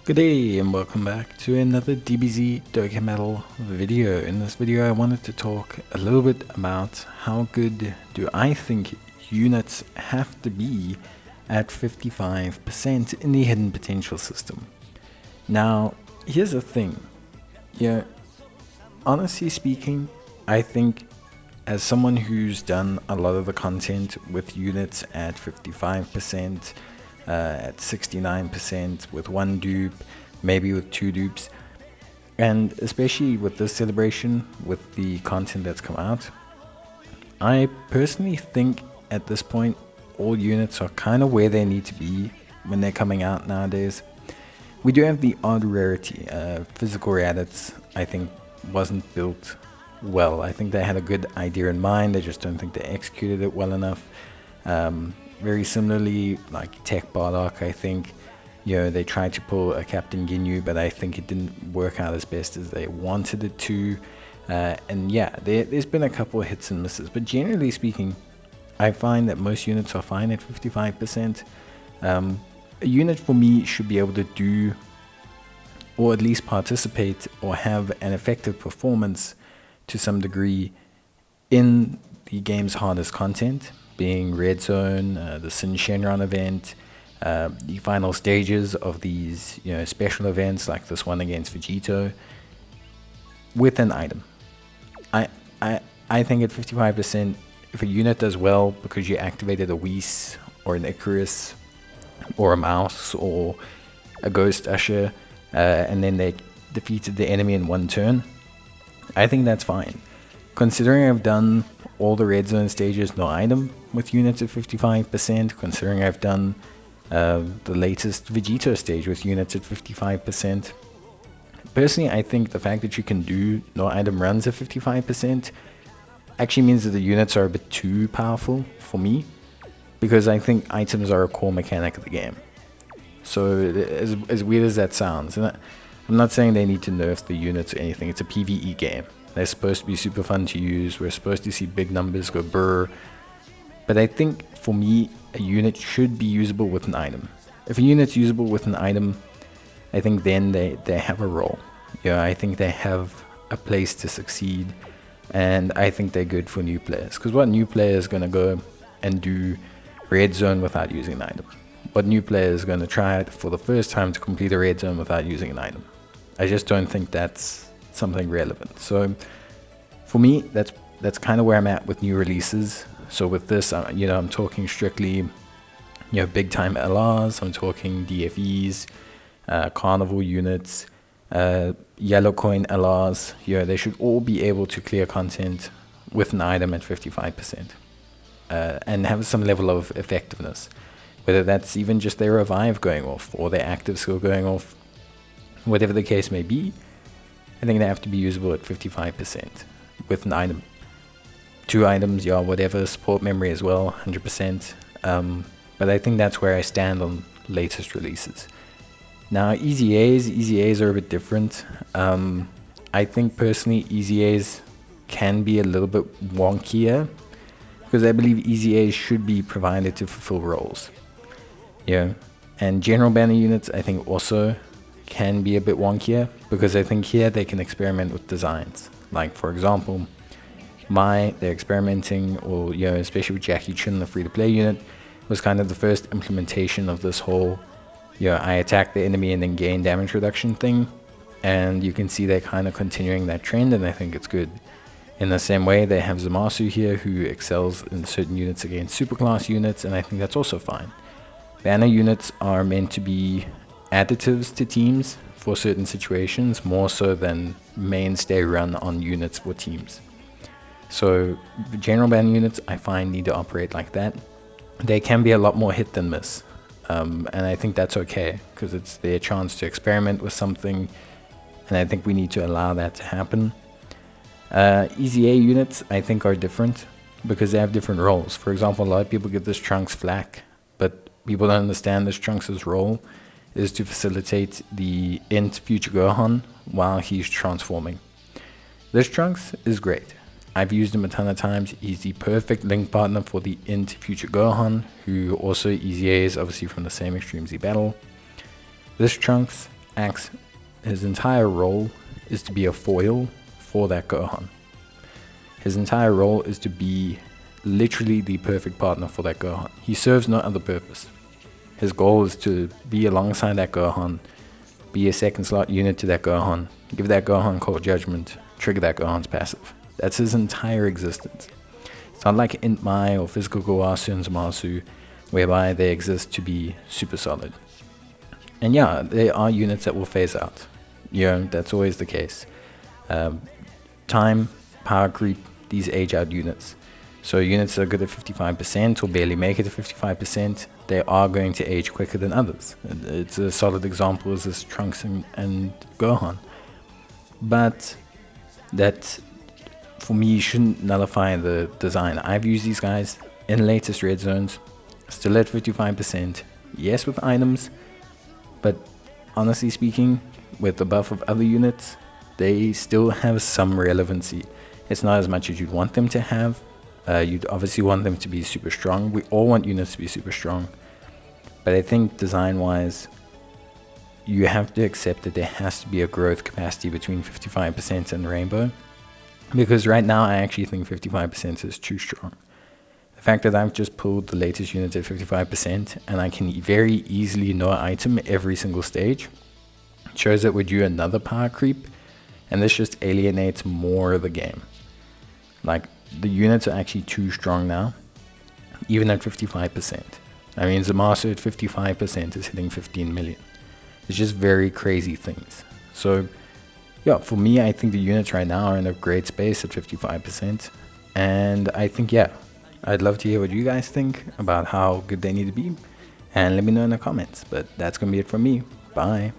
Good day and welcome back to another DBZ Dokkan Battle video. In this video I wanted to talk a little bit about how good do I think units have to be at 55% in the hidden potential system. Now here's the thing, honestly speaking, I think as someone who's done a lot of the content with units at 55%, at 69% with one dupe, maybe with two dupes, and especially with this celebration with the content that's come out, I personally think at this point all units are kind of where they need to be when they're coming out nowadays. We do have the odd rarity. Physical Raditz I think wasn't built well. I think they had a good idea in mind, I just don't think they executed it well enough. Very similarly, like Tech Bardock, I think, they tried to pull a Captain Ginyu, but I think it didn't work out as best as they wanted it to. And yeah, there's been a couple of hits and misses, but generally speaking, I find that most units are fine at 55%. A unit for me should be able to do, or at least participate, or have an effective performance to some degree in the game's hardest content, being Red Zone, the Sin Shenron event, the final stages of these special events like this one against Vegito, with an item. I think at 55%, if a unit does well because you activated a Whis or an Icarus or a Mouse or a Ghost Usher, and then they defeated the enemy in one turn, I think that's fine. Considering I've done all the Red Zone stages no item with units at 55%, considering I've done the latest Vegito stage with units at 55%. Personally, I think the fact that you can do no item runs at 55% actually means that the units are a bit too powerful for me, because I think items are a core mechanic of the game. So as weird as that sounds, and I'm not saying they need to nerf the units or anything, it's a PvE game. They're supposed to be super fun to use, we're supposed to see big numbers go brr. But I think for me, a unit should be usable with an item. If a unit's usable with an item, I think then they have a role. I think they have a place to succeed, and I think they're good for new players. Because what new player is going to go and do Red Zone without using an item? What new player is going to try it for the first time to complete a Red Zone without using an item? I just don't think that's something relevant. So for me, that's kind of where I'm at with new releases. So with this, I'm talking strictly big time LRs, I'm talking DFEs, carnival units, yellow coin LRs. They should all be able to clear content with an item at 55%, and have some level of effectiveness, whether that's even just their revive going off or their active skill going off, whatever the case may be. I think they have to be usable at 55% with an item. Two items, whatever, support memory as well, 100%. But I think that's where I stand on latest releases. Now, EZAs are a bit different. I think personally EZAs can be a little bit wonkier, because I believe EZAs should be provided to fulfill roles. And general banner units I think also can be a bit wonkier, because I think here they can experiment with designs. Like for example, they're experimenting, or especially with Jackie Chin, the free-to-play unit, was kind of the first implementation of this whole I attack the enemy and then gain damage reduction thing, and you can see they're kind of continuing that trend, and I think it's good. In the same way, they have Zamasu here, who excels in certain units against superclass units, and I think that's also fine. Banner units are meant to be additives to teams for certain situations, more so than mainstay run on units for teams. So the general banner units I find need to operate like that. They can be a lot more hit than miss, and I think that's okay, because it's their chance to experiment with something, and I think we need to allow that to happen. EZA units I think are different, because they have different roles. For example, a lot of people give this Trunks flack, but people don't understand this Trunks' role is to facilitate the int future Gohan while he's transforming. This Trunks is great. I've used him a ton of times. He's the perfect link partner for the int future Gohan, who also EZAs obviously from the same Extreme Z battle. This Trunks Axe, his entire role is to be a foil for that Gohan. His entire role is to be literally the perfect partner for that Gohan. He serves no other purpose. His goal is to be alongside that Gohan, be a second slot unit to that Gohan, give that Gohan cold judgment, trigger that Gohan's passive. That's his entire existence. It's not like Int Mai or Physical Gowasu and Zamasu, whereby they exist to be super solid. And yeah, there are units that will phase out. You know, that's always the case. Time, power creep, these age out units. So units that are good at 55% or barely make it to 55%, they are going to age quicker than others. It's a solid example is this Trunks and Gohan. But that, for me, shouldn't nullify the design. I've used these guys in latest red zones, still at 55%, yes with items, but honestly speaking, with the buff of other units, they still have some relevancy. It's not as much as you'd want them to have. You'd obviously want them to be super strong. We all want units to be super strong. But I think design-wise, you have to accept that there has to be a growth capacity between 55% and Rainbow. Because right now, I actually think 55% is too strong. The fact that I've just pulled the latest unit at 55% and I can very easily no item every single stage shows that we're due another power creep. And this just alienates more of the game. Like, the units are actually too strong now, even at 55%. I mean, Zamasu at 55% is hitting 15 million. It's just very crazy things. So, yeah, for me, I think the units right now are in a great space at 55%. And I think, yeah, I'd love to hear what you guys think about how good they need to be. And let me know in the comments. But that's going to be it from me. Bye.